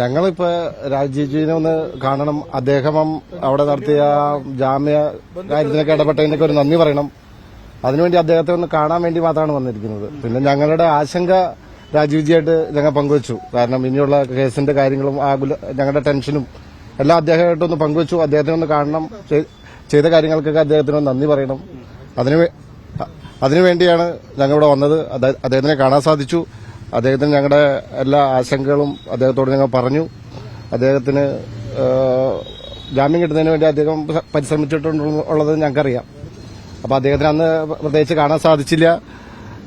ഞങ്ങളിപ്പോ രാജീവിനെ ഒന്ന് കാണണം. അദ്ദേഹം അവിടെ നടത്തിയ ജാമ്യ കാര്യത്തിനൊക്കെ ഇടപെട്ടതിനൊക്കെ ഒരു നന്ദി പറയണം. അതിനുവേണ്ടി അദ്ദേഹത്തെ ഒന്ന് കാണാൻ വേണ്ടി മാത്രമാണ് വന്നിരിക്കുന്നത്. പിന്നെ ഞങ്ങളുടെ ആശങ്ക രാജീവ്ജിയായിട്ട് ഞങ്ങൾ പങ്കുവച്ചു. കാരണം ഇനിയുള്ള കേസിന്റെ കാര്യങ്ങളും ഞങ്ങളുടെ ടെൻഷനും എല്ലാം അദ്ദേഹമായിട്ടൊന്ന് പങ്കുവച്ചു. അദ്ദേഹത്തെ ഒന്ന് കാണണം. ചെയ്ത കാര്യങ്ങൾക്കൊക്കെ അദ്ദേഹത്തിന് നന്ദി പറയണം. അതിനുവേണ്ടിയാണ് ഞങ്ങളിവിടെ വന്നത്. അദ്ദേഹത്തിനെ കാണാൻ സാധിച്ചു. അദ്ദേഹത്തിന് ഞങ്ങളുടെ എല്ലാ ആശങ്കകളും അദ്ദേഹത്തോട് ഞങ്ങൾ പറഞ്ഞു. അദ്ദേഹത്തിന് ജാമ്യം കിട്ടുന്നതിന് വേണ്ടി അദ്ദേഹം പരിശ്രമിച്ചിട്ടുള്ളത് ഞങ്ങൾക്കറിയാം. അപ്പോൾ അദ്ദേഹത്തിന് അന്ന് പ്രത്യേകിച്ച് കാണാൻ സാധിച്ചില്ല.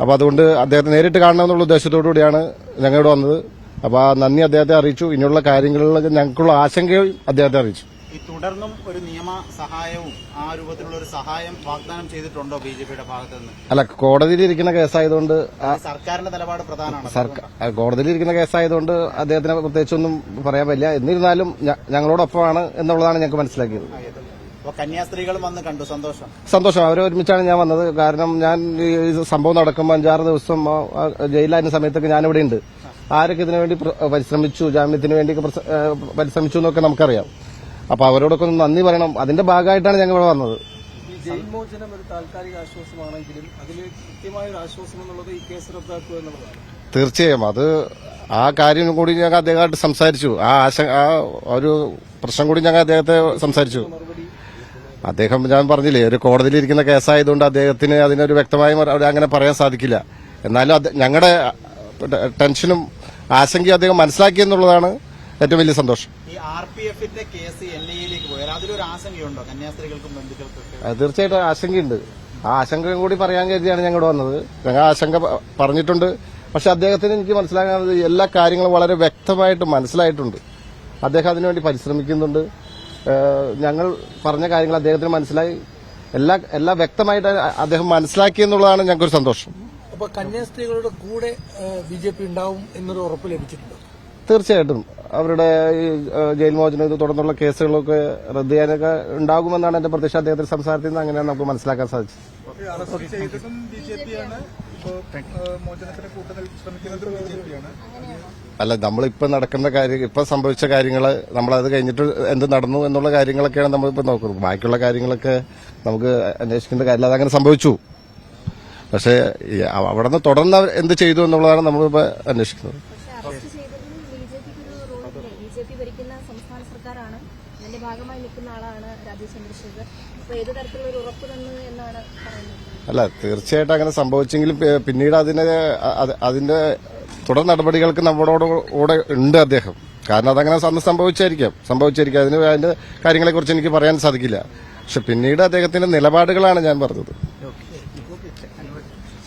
അപ്പോൾ അതുകൊണ്ട് അദ്ദേഹത്തെ നേരിട്ട് കാണണമെന്നുള്ള ഉദ്ദേശത്തോടു കൂടിയാണ് ഞങ്ങളിവിടെ വന്നത്. അപ്പോൾ ആ നന്ദി അദ്ദേഹത്തെ അറിയിച്ചു. ഇനിയുള്ള കാര്യങ്ങളിൽ ഞങ്ങൾക്കുള്ള ആശങ്കയും അദ്ദേഹത്തെ അറിയിച്ചു. തുടർന്നും ഒരു നിയമ സഹായവും ആ രൂപത്തിലുള്ള ഒരു സഹായം വാഗ്ദാനം ചെയ്തിട്ടുണ്ടോ ബിജെപിയുടെ ഭാഗത്ത് നിന്ന്? അല്ല, കോടതിയിലിരിക്കുന്ന കേസായതുകൊണ്ട് സർക്കാരിന്റെ നിലപാട് പ്രധാനമാണ്. കോടതിയിലിരിക്കുന്ന കേസായതുകൊണ്ട് അദ്ദേഹത്തിന് പ്രത്യേകിച്ചൊന്നും പറയാൻ പറ്റില്ല. എന്നിരുന്നാലും ഞങ്ങളോടൊപ്പമാണ് എന്നുള്ളതാണ് ഞങ്ങൾക്ക് മനസ്സിലാക്കിയത്. കന്യാസ്ത്രീകളും വന്ന് കണ്ടു. സന്തോഷം. അവരെ ഒരുമിച്ചാണ് ഞാൻ വന്നത്. കാരണം ഞാൻ ഈ സംഭവം നടക്കുമ്പോൾ 5-6 ദിവസം ജയിലായിരുന്ന സമയത്തൊക്കെ ഞാനിവിടെ ഉണ്ട്. ആരൊക്കെ ഇതിനു വേണ്ടി പരിശ്രമിച്ചു, ജാമ്യത്തിന് വേണ്ടി പരിശ്രമിച്ചു എന്നൊക്കെ നമുക്കറിയാം. അപ്പൊ അവരോടൊക്കെ ഒന്ന് നന്ദി പറയണം. അതിന്റെ ഭാഗമായിട്ടാണ് ഞങ്ങൾ ഇവിടെ വന്നത്. ജയിൽ മോചനം ഒരു താൽക്കാലിക ആശ്വാസമാണെങ്കിലും അതിൽ കൃത്യമായ ഒരു ആശ്വാസം എന്നുള്ളത് ഈ കേസ് റദ്ദാക്കുക എന്നുള്ളതാണ്. തീർച്ചയായും അത് ആ കാര്യം കൂടി ഞങ്ങൾ അദ്ദേഹമായിട്ട് സംസാരിച്ചു. ആ ഒരു പ്രശ്നം കൂടി ഞങ്ങൾ അദ്ദേഹത്തെ സംസാരിച്ചു. അദ്ദേഹം ഞാൻ പറഞ്ഞില്ലേ, ഒരു കോടതിയിലിരിക്കുന്ന കേസായതുകൊണ്ട് അദ്ദേഹത്തിന് അതിനൊരു വ്യക്തമായി അങ്ങനെ പറയാൻ സാധിക്കില്ല. എന്നാലും ഞങ്ങളുടെ ടെൻഷനും ആശങ്കയും അദ്ദേഹം മനസ്സിലാക്കിയെന്നുള്ളതാണ് ഏറ്റവും വലിയ സന്തോഷം. ഈ ആർപിഎഫിന്റെ കേസ് എൻഐഎയിലേക്ക് പോയാൽ അതിലൊരു ആശങ്കയുണ്ടോ കന്യാസ്ത്രീകൾക്കും ബന്ധുക്കൾക്കും? തീർച്ചയായിട്ടും ആശങ്കയുണ്ട്. ആ ആശങ്കയും കൂടി പറയാൻ കരുതിയാണ് ഞങ്ങൾ വന്നത്. ഞങ്ങൾ ആശങ്ക പറഞ്ഞിട്ടുണ്ട്. പക്ഷെ അദ്ദേഹത്തിന് എനിക്ക് മനസ്സിലാക്കുന്നത് എല്ലാ കാര്യങ്ങളും വളരെ വ്യക്തമായിട്ട് മനസ്സിലായിട്ടുണ്ട്. അദ്ദേഹം അതിനുവേണ്ടി പരിശ്രമിക്കുന്നുണ്ട്. ഞങ്ങൾ പറഞ്ഞ കാര്യങ്ങൾ അദ്ദേഹത്തിന് മനസ്സിലായി. എല്ലാം വ്യക്തമായിട്ട് അദ്ദേഹം മനസ്സിലാക്കിയെന്നുള്ളതാണ് ഞങ്ങൾക്കൊരു സന്തോഷം. അപ്പൊ കന്യാസ്ത്രീകളുടെ കൂടെ ബിജെപി ഉണ്ടാവും എന്നൊരു ഉറപ്പ് ലഭിച്ചിട്ടുണ്ട്. തീർച്ചയായിട്ടും അവരുടെ ഈ ജയിൽ മോചനം ഇത് തുടർന്നുള്ള കേസുകളൊക്കെ റദ്ദ് ചെയ്യാനൊക്കെ ഉണ്ടാകുമെന്നാണ് എന്റെ പ്രതീക്ഷ. അദ്ദേഹത്തിന്റെ സംസാരത്തിൽ നിന്ന് അങ്ങനെയാണ് നമുക്ക് മനസ്സിലാക്കാൻ സാധിച്ചത്. അല്ല, നമ്മളിപ്പോ നടക്കുന്ന കാര്യം, ഇപ്പൊ സംഭവിച്ച കാര്യങ്ങള് നമ്മളത് കഴിഞ്ഞിട്ട് എന്ത് നടന്നു എന്നുള്ള കാര്യങ്ങളൊക്കെയാണ് നമ്മളിപ്പോ നോക്കുന്നത്. ബാക്കിയുള്ള കാര്യങ്ങളൊക്കെ നമുക്ക് അന്വേഷിക്കേണ്ട കാര്യമില്ല. അതങ്ങനെ സംഭവിച്ചു. പക്ഷെ അവിടെ നിന്ന് തുടർന്ന് എന്ത് ചെയ്തു എന്നുള്ളതാണ് നമ്മളിപ്പോ അന്വേഷിക്കുന്നത്. ബിജെപി ഭരിക്കുന്ന സംസ്ഥാന സർക്കാരാണ്. അതിന്റെ ഭാഗമായി നിൽക്കുന്ന ആളാണ് രാജീവ് ചന്ദ്രശേഖർ. അപ്പോൾ ഏത് തരത്തിലുള്ള ഒരു ഉറപ്പ് തന്നു എന്നാണ് പറയുന്നത്? അല്ല, തീർച്ചയായിട്ടും അങ്ങനെ സംഭവിച്ചെങ്കിലും പിന്നീട് അതിന്റെ തുടർ നടപടികൾക്ക് നമ്മളോട് കൂടെ ഉണ്ട് അദ്ദേഹം. കാരണം അതങ്ങനെ അന്ന് സംഭവിച്ചായിരിക്കാം. അതിന്റെ കാര്യങ്ങളെക്കുറിച്ച് എനിക്ക് പറയാൻ സാധിക്കില്ല. പക്ഷെ പിന്നീട് അദ്ദേഹത്തിന്റെ നിലപാടുകളാണ് ഞാൻ പറഞ്ഞത്.